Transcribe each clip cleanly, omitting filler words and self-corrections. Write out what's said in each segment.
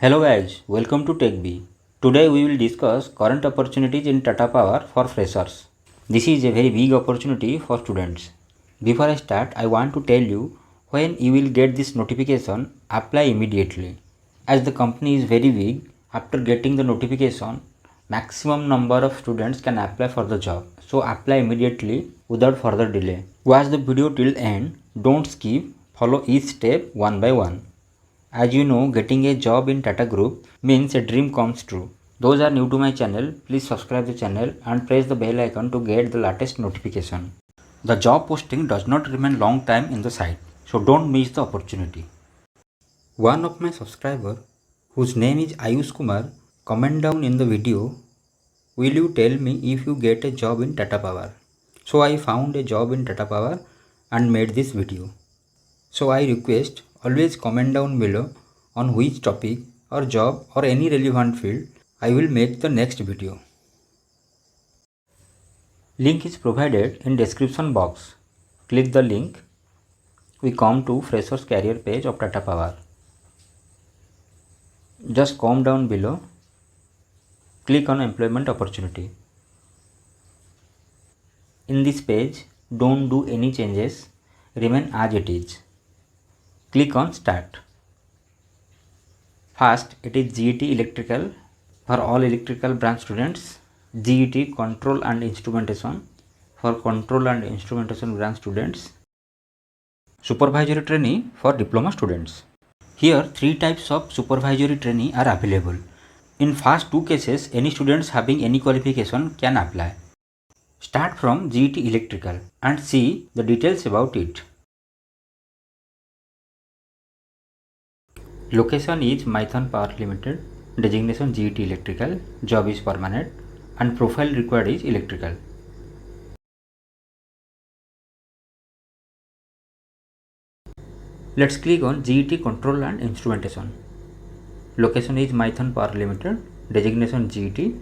Hello guys, welcome to TechBee. Today we will discuss current opportunities in Tata Power for freshers. This is a very big opportunity for students. Before I start, I want to tell you when you will get this notification, apply immediately. As the company is very big, after getting the notification, maximum number of students can apply for the job. So apply immediately without further delay. Watch the video till end, don't skip, follow each step one by one. As you know, getting a job in Tata Group means a dream comes true. Those are new to my channel, please subscribe the channel and press the bell icon to get the latest notification. The job posting does not remain long time in the site, so don't miss the opportunity. One of my subscriber, whose name is Ayush Kumar, comment down in the video, will you tell me if you get a job in Tata Power? So I found a job in Tata Power and made this video. So I request always comment down below on which topic or job or any relevant field I will make the next video. Link is provided in description box. Click the link. We come to Freshers Career page of Tata Power. Just come down below. Click on Employment Opportunity. In this page, don't do any changes. Remain as it is. Click on Start. First, it is GET Electrical for all electrical branch students. GET Control and Instrumentation for Control and Instrumentation branch students. Supervisory trainee for diploma students. Here, three types of supervisory trainee are available. In first two cases, any students having any qualification can apply. Start from GET Electrical and see the details about it. Location is Maithon Power Limited, designation GET Electrical, job is permanent and profile required is electrical. Let's click on GET Control and Instrumentation. Location is Maithon Power Limited, designation GET,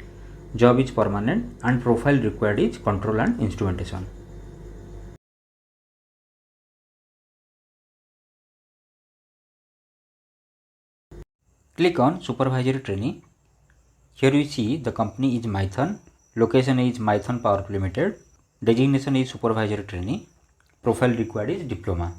job is permanent and profile required is Control and Instrumentation. Click on Supervisory Trainee. Here you see the company is Maithon, location is Maithon Power Limited, designation is Supervisory Trainee, profile required is Diploma.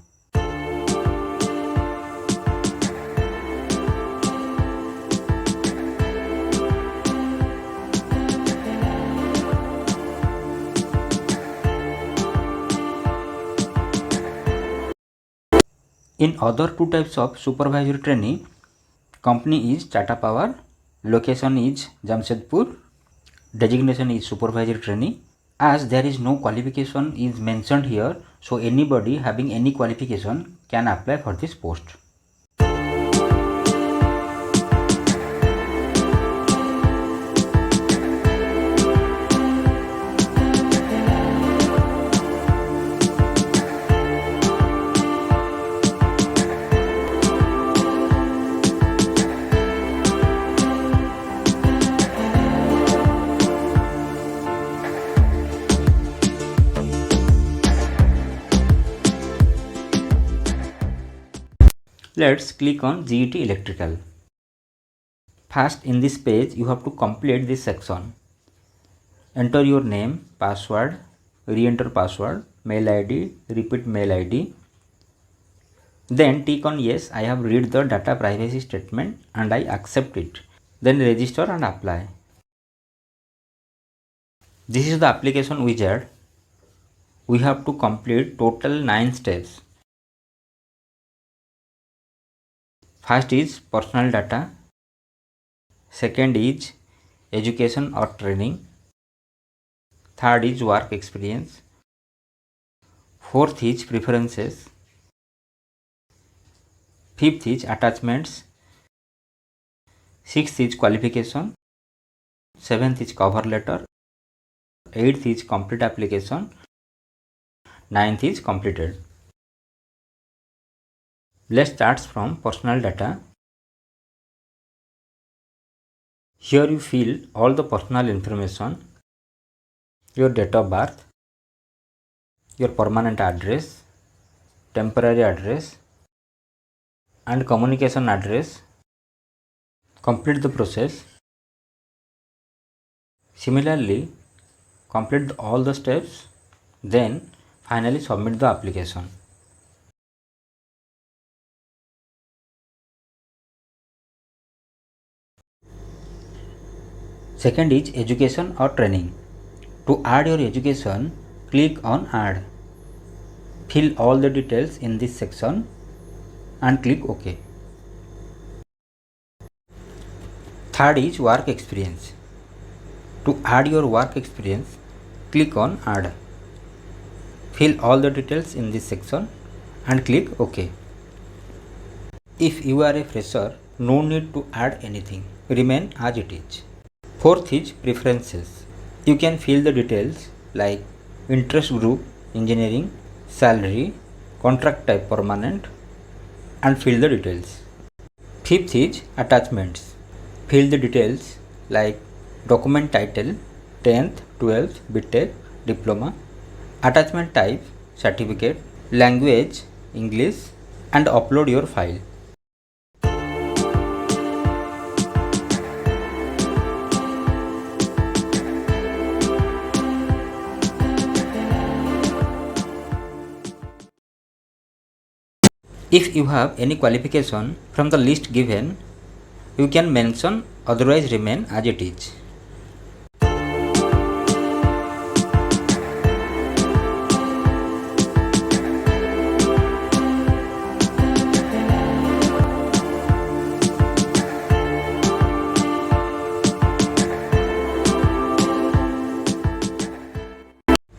In other two types of supervisory trainee, company is Tata Power, location is Jamshedpur, designation is supervisory trainee. As there is no qualification is mentioned here, so anybody having any qualification can apply for this post. Let's click on GET Electrical. First, in this page you have to complete this section. Enter your name, password, re-enter password, mail ID, repeat mail ID. Then tick on yes, I have read the data privacy statement and I accept it. Then register and apply. This is the application wizard. We have to complete total 9 steps. First is personal data, second is education or training, third is work experience, fourth is preferences, fifth is attachments, sixth is qualification, seventh is cover letter, eighth is complete application, ninth is completed. Let's start from personal data. Here you fill all the personal information, your date of birth, your permanent address, temporary address and communication address, complete the process. Similarly, complete all the steps, then finally submit the application. Second is education or training. To add your education, click on add. Fill all the details in this section and click OK. Third is work experience. To add your work experience, click on add. Fill all the details in this section and click OK. If you are a fresher, no need to add anything. Remain as it is. Fourth is preferences. You can fill the details like interest group, engineering, salary, contract type permanent, and fill the details. Fifth is attachments. Fill the details like document title, 10th, 12th, BTech, diploma, attachment type, certificate, language, English, and upload your file. If you have any qualification from the list given, you can mention, otherwise remain as it is.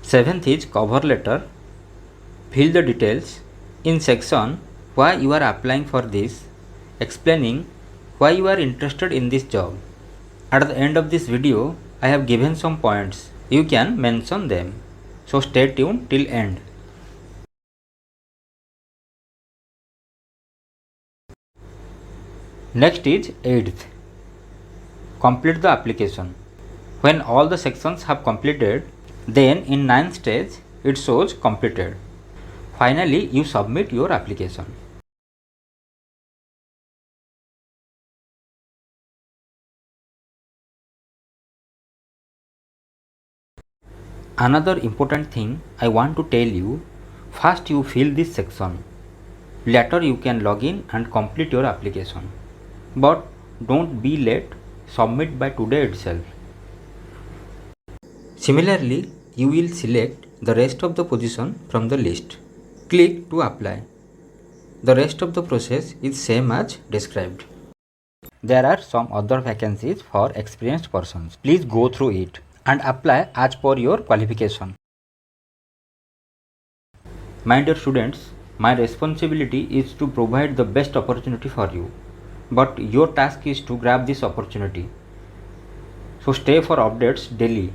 Seventh is cover letter. Fill the details in section why you are applying for this, explaining why you are interested in this job. At the end of this video, I have given some points. You can mention them. So stay tuned till end. Next is 8th. Complete the application. When all the sections have completed, then in 9th stage it shows completed. Finally, you submit your application. Another important thing I want to tell you, first you fill this section. Later you can log in and complete your application. But don't be late, submit by today itself. Similarly, you will select the rest of the position from the list. Click to apply. The rest of the process is same as described. There are some other vacancies for experienced persons. Please go through it and apply as per your qualification. My dear students, my responsibility is to provide the best opportunity for you. But your task is to grab this opportunity. So stay for updates daily.